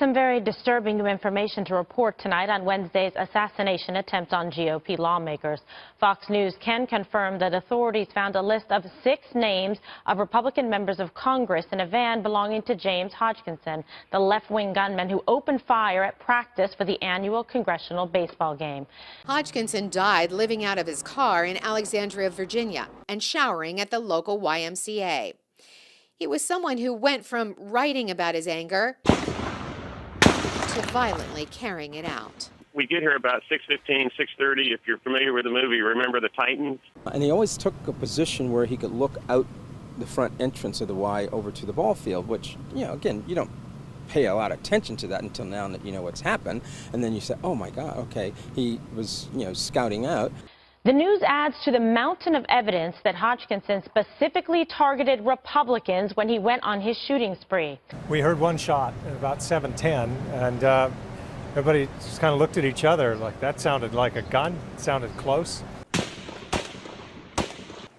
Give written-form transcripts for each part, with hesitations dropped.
Some very disturbing new information to report tonight on Wednesday's assassination attempt on GOP lawmakers. Fox News can confirm that authorities found a list of 6 names of Republican members of Congress in a van belonging to James Hodgkinson, the left-wing gunman who opened fire at practice for the annual congressional baseball game. Hodgkinson died living out of his car in Alexandria, Virginia, and showering at the local YMCA. He was someone who went from writing about his anger to violently carrying it out. We get here about 6:15, 6:30. If you're familiar with the movie, remember the Titans? And he always took a position where he could look out the front entrance of the Y over to the ball field, which, again, you don't pay a lot of attention to that until now that you know what's happened. And then you say, oh my God, okay, he was, scouting out. The news adds to the mountain of evidence that Hodgkinson specifically targeted Republicans when he went on his shooting spree. We heard one shot at about 7:10, and everybody just kind of looked at each other like that sounded like a gun, it sounded close.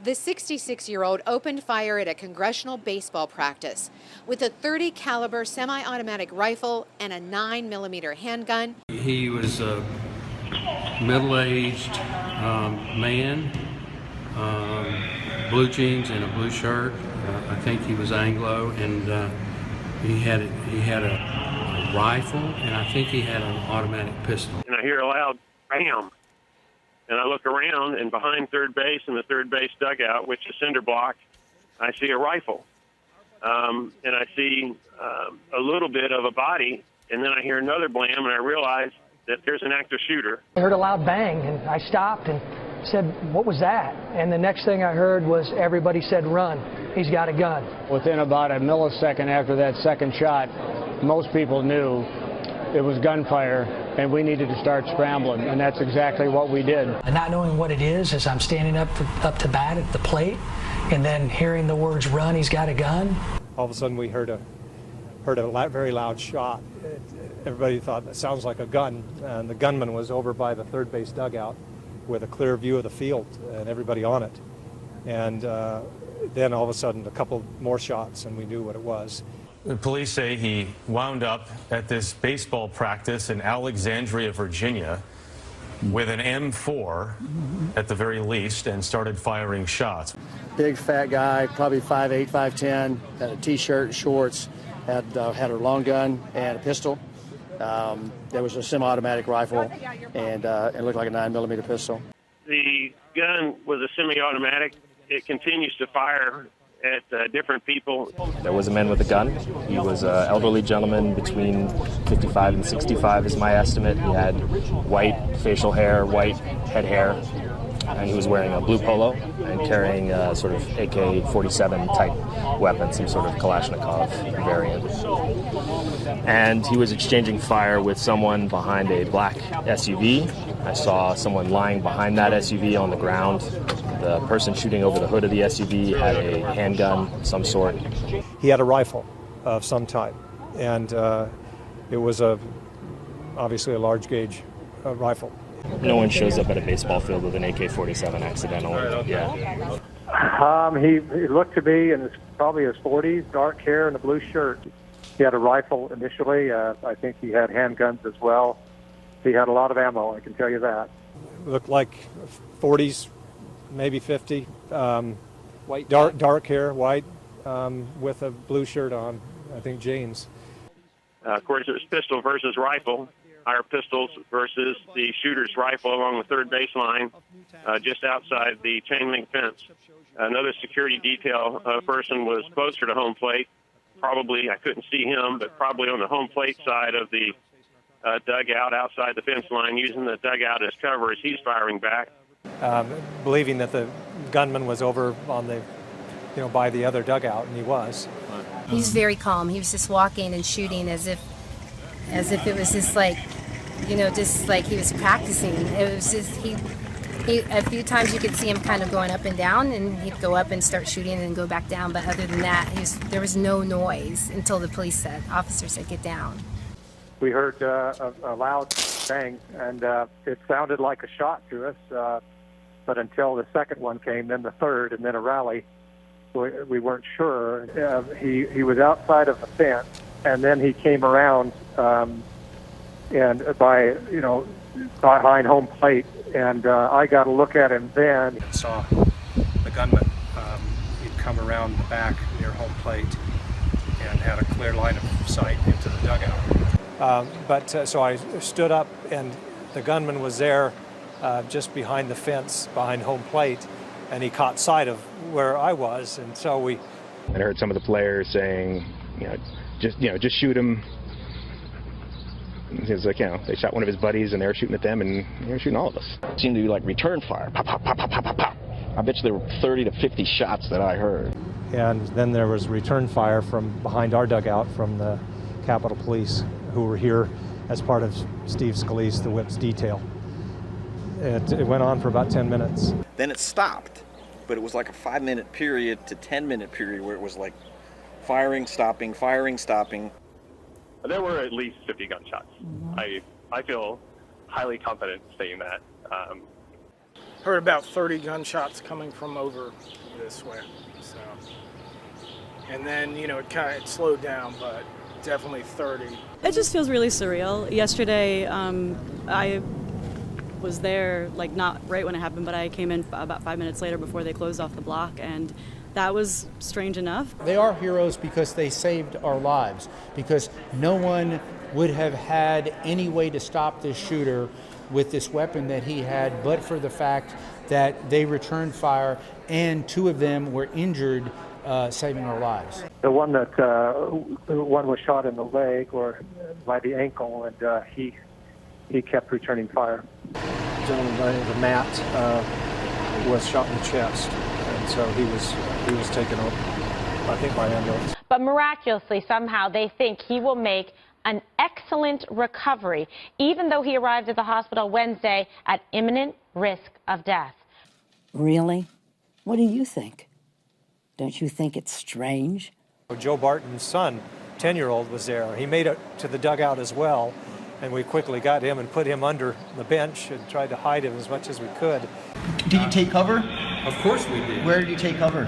The 66-year-old opened fire at a congressional baseball practice with a .30 caliber semi-automatic rifle and a 9mm handgun. He was a middle-aged man, blue jeans and a blue shirt. I think he was Anglo, and he had a rifle, and I think he had an automatic pistol. And I hear a loud bam, and I look around, and behind third base in the third base dugout, which is cinder block, I see a rifle, and I see a little bit of a body, and then I hear another blam, and I realize that there's an active shooter. I heard a loud bang, and I stopped and said, what was that? And the next thing I heard was everybody said, run, he's got a gun. Within about a millisecond after that second shot, most people knew it was gunfire, and we needed to start scrambling, and that's exactly what we did. And not knowing what it is, as I'm standing up to bat at the plate, and then hearing the words, run, he's got a gun. All of a sudden we heard a very loud shot. Everybody thought that sounds like a gun, and the gunman was over by the third base dugout with a clear view of the field and everybody on it. And then all of a sudden a couple more shots, and we knew what it was. The police say he wound up at this baseball practice in Alexandria, Virginia, with an M4 at the very least, and started firing shots. Big fat guy, probably 5'8", 5'10", had a t-shirt, shorts, had a long gun and a pistol. There was a semi-automatic rifle, and it looked like a 9mm pistol. The gun was a semi-automatic. It continues to fire at different people. There was a man with a gun. He was an elderly gentleman between 55 and 65 is my estimate. He had white facial hair, white head hair, and he was wearing a blue polo and carrying a sort of AK-47 type weapon, some sort of Kalashnikov variant. And he was exchanging fire with someone behind a black SUV. I saw someone lying behind that SUV on the ground. The person shooting over the hood of the SUV had a handgun of some sort. He had a rifle of some type, and it was obviously a large gauge rifle. No one shows up at a baseball field with an AK-47 accidentally. Yeah. He looked to be in probably his 40s, dark hair and a blue shirt. He had a rifle initially. I think he had handguns as well. He had a lot of ammo, I can tell you that. Looked like 40s, maybe 50. White, dark hair, white, with a blue shirt on, I think jeans. Of course, it was pistol versus rifle. Our pistols versus the shooter's rifle along the third baseline, just outside the chain link fence. Another security detail person was closer to home plate. Probably, I couldn't see him, but probably on the home plate side of the dugout outside the fence line, using the dugout as cover as he's firing back. Believing that the gunman was over on the, by the other dugout, and he was. He's very calm. He was just walking and shooting as if it was just like, just like he was practicing. It was just he a few times you could see him kind of going up and down, and he'd go up and start shooting and then go back down. But other than that, there was no noise until the officer said, get down. We heard a loud bang, and it sounded like a shot to us. But until the second one came, then the third, and then a rally, we weren't sure. He was outside of the fence, and then he came around and behind home plate, and I got a look at him then. And saw the gunman. He'd come around the back near home plate and had a clear line of sight into the dugout. So I stood up, and the gunman was there just behind the fence, behind home plate, and he caught sight of where I was, and so we... And I heard some of the players saying, just shoot him. He was like, they shot one of his buddies, and they were shooting at them, and they were shooting all of us. It seemed to be like return fire, pop, pop, pop, pop, pop, pop, pop. I bet you there were 30 to 50 shots that I heard. And then there was return fire from behind our dugout from the Capitol Police, who were here as part of Steve Scalise, the Whip's detail. It went on for about 10 minutes. Then it stopped, but it was like a 5-minute period to 10-minute period where it was like firing, stopping, firing, stopping. There were at least 50 gunshots. I feel highly confident saying that. Heard about 30 gunshots coming from over this way. So, and then it slowed down, but definitely 30. It just feels really surreal. Yesterday, I was there, not right when it happened, but I came in about 5 minutes later before they closed off the block, and that was strange enough. They are heroes because they saved our lives, because no one would have had any way to stop this shooter with this weapon that he had, but for the fact that they returned fire and 2 of them were injured, saving our lives. The one was shot in the leg or by the ankle, and he kept returning fire. The gentleman by the name of Matt was shot in the chest, and so he was taken up, I think, by ambulance. But miraculously, somehow, they think he will make an excellent recovery, even though he arrived at the hospital Wednesday at imminent risk of death. Really? What do you think? Don't you think it's strange? Joe Barton's son, 10-year-old, was there. He made it to the dugout as well, and we quickly got him and put him under the bench and tried to hide him as much as we could. Did you take cover? Of course we did. Where did you take cover?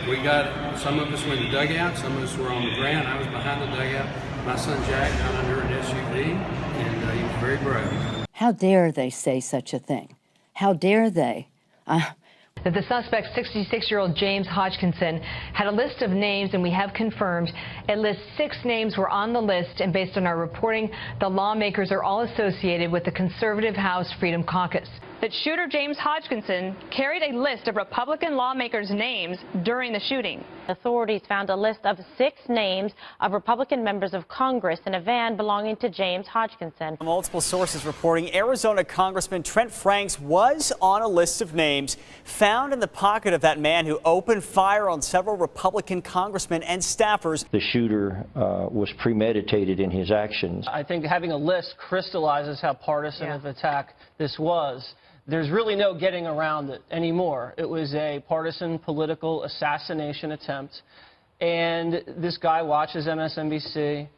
We got, some of us were in the dugout, some of us were on the ground. I was behind the dugout. My son Jack got under an SUV, and he was very brave. How dare they say such a thing? How dare they? That the suspect, 66-year-old James Hodgkinson, had a list of names, and we have confirmed at least 6 names were on the list, and based on our reporting, the lawmakers are all associated with the conservative House Freedom Caucus. That shooter James Hodgkinson carried a list of Republican lawmakers' names during the shooting. Authorities found a list of 6 names of Republican members of Congress in a van belonging to James Hodgkinson. Multiple sources reporting Arizona Congressman Trent Franks was on a list of names found in the pocket of that man who opened fire on several Republican congressmen and staffers. The shooter was premeditated in his actions. I think having a list crystallizes how partisan of an attack this was. There's really no getting around it anymore. It was a partisan political assassination attempt, and this guy watches MSNBC.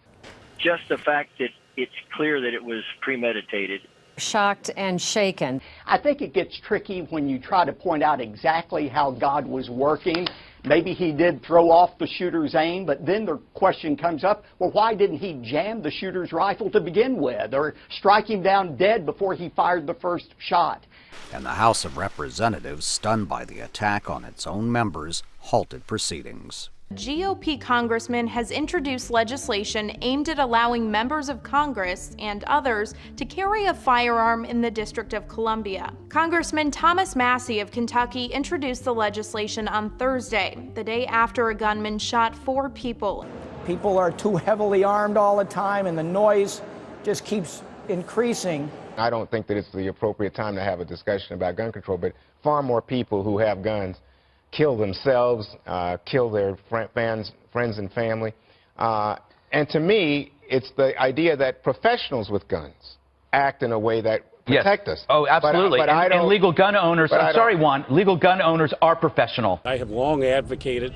Just the fact that it's clear that it was premeditated. Shocked and shaken. I think it gets tricky when you try to point out exactly how God was working. Maybe he did throw off the shooter's aim, but then the question comes up, well, why didn't he jam the shooter's rifle to begin with, or strike him down dead before he fired the first shot? And the House of Representatives, stunned by the attack on its own members, halted proceedings. GOP congressman has introduced legislation aimed at allowing members of Congress and others to carry a firearm in the District of Columbia. Congressman Thomas Massie of Kentucky introduced the legislation on Thursday, the day after a gunman shot 4 people. People are too heavily armed all the time, and the noise just keeps increasing. I don't think that it's the appropriate time to have a discussion about gun control, but far more people who have guns kill themselves, kill their friends and family. And to me, it's the idea that professionals with guns act in a way that protect us. Oh, absolutely. And legal gun owners, I'm sorry, Juan, legal gun owners are professional. I have long advocated,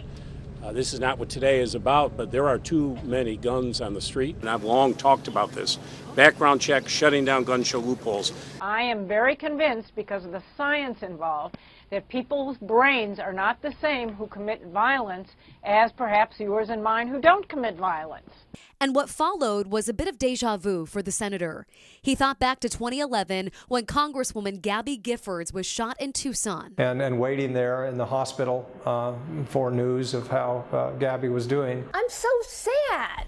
this is not what today is about, but there are too many guns on the street, and I've long talked about this. background check, shutting down gun show loopholes. I am very convinced, because of the science involved, that people's brains are not the same who commit violence as perhaps yours and mine who don't commit violence. And what followed was a bit of deja vu for the senator. He thought back to 2011 when Congresswoman Gabby Giffords was shot in Tucson. And waiting there in the hospital for news of how Gabby was doing. I'm so sad.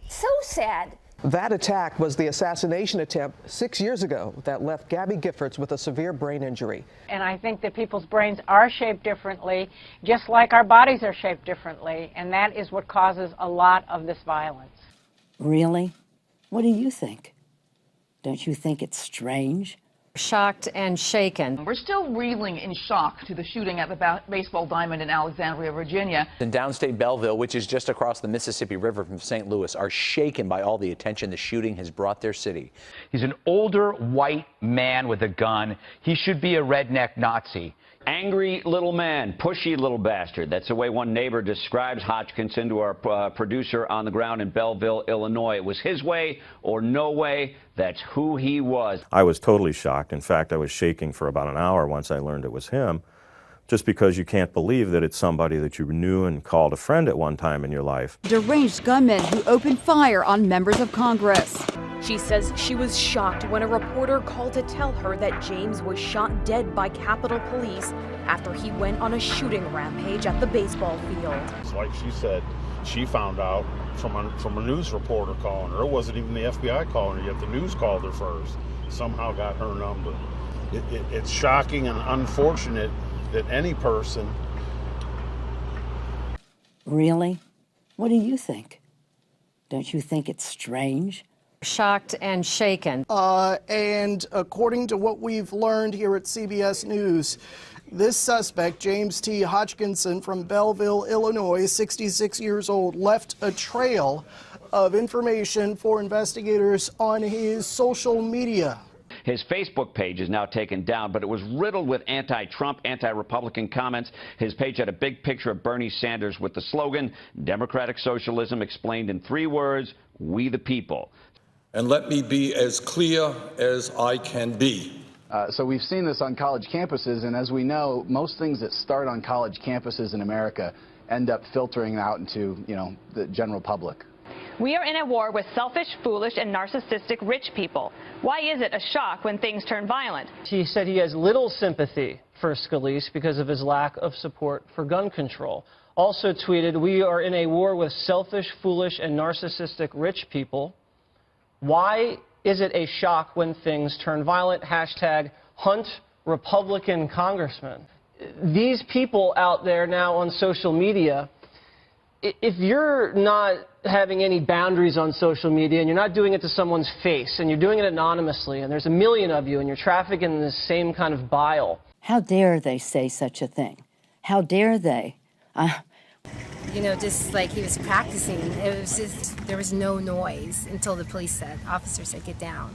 So sad. That attack was the assassination attempt 6 years ago that left Gabby Giffords with a severe brain injury. And I think that people's brains are shaped differently, just like our bodies are shaped differently, and that is what causes a lot of this violence. Really? What do you think? Don't you think it's strange? Shocked and shaken. We're still reeling in shock to the shooting at the baseball diamond in Alexandria, Virginia. In downstate Belleville, which is just across the Mississippi River from St. Louis, are shaken by all the attention the shooting has brought their city. He's an older white man with a gun. He should be a redneck Nazi. Angry little man, pushy little bastard. That's the way one neighbor describes Hodgkinson to our producer on the ground in Belleville, Illinois. It was his way or no way. That's who he was. I was totally shocked. In fact, I was shaking for about an hour once I learned it was him, just because you can't believe that it's somebody that you knew and called a friend at one time in your life. Deranged gunmen who opened fire on members of Congress. She says she was shocked when a reporter called to tell her that James was shot dead by Capitol Police after he went on a shooting rampage at the baseball field. It's like she said, she found out from a news reporter calling her. It wasn't even the FBI calling her yet. The news called her first. Somehow got her number. It's shocking and unfortunate that any person... Really? What do you think? Don't you think it's strange? Shocked and shaken. And according to what we've learned here at CBS News, this suspect, James T. Hodgkinson from Belleville, Illinois, 66 years old, left a trail of information for investigators on his social media. His Facebook page is now taken down, but it was riddled with anti-Trump, anti-Republican comments. His page had a big picture of Bernie Sanders with the slogan, Democratic Socialism explained in 3 words, we the people. And let me be as clear as I can be. So we've seen this on college campuses, and as we know, most things that start on college campuses in America end up filtering out into, the general public. We are in a war with selfish, foolish, and narcissistic rich people. Why is it a shock when things turn violent? He said he has little sympathy for Scalise because of his lack of support for gun control. Also tweeted, we are in a war with selfish, foolish, and narcissistic rich people. Why is it a shock when things turn violent? Hashtag hunt Republican congressman. These people out there now on social media, if you're not having any boundaries on social media and you're not doing it to someone's face and you're doing it anonymously and there's a million of you and you're trafficking in the same kind of bile. How dare they say such a thing? How dare they? Just like he was practicing, it was just, there was no noise until the officer said, get down.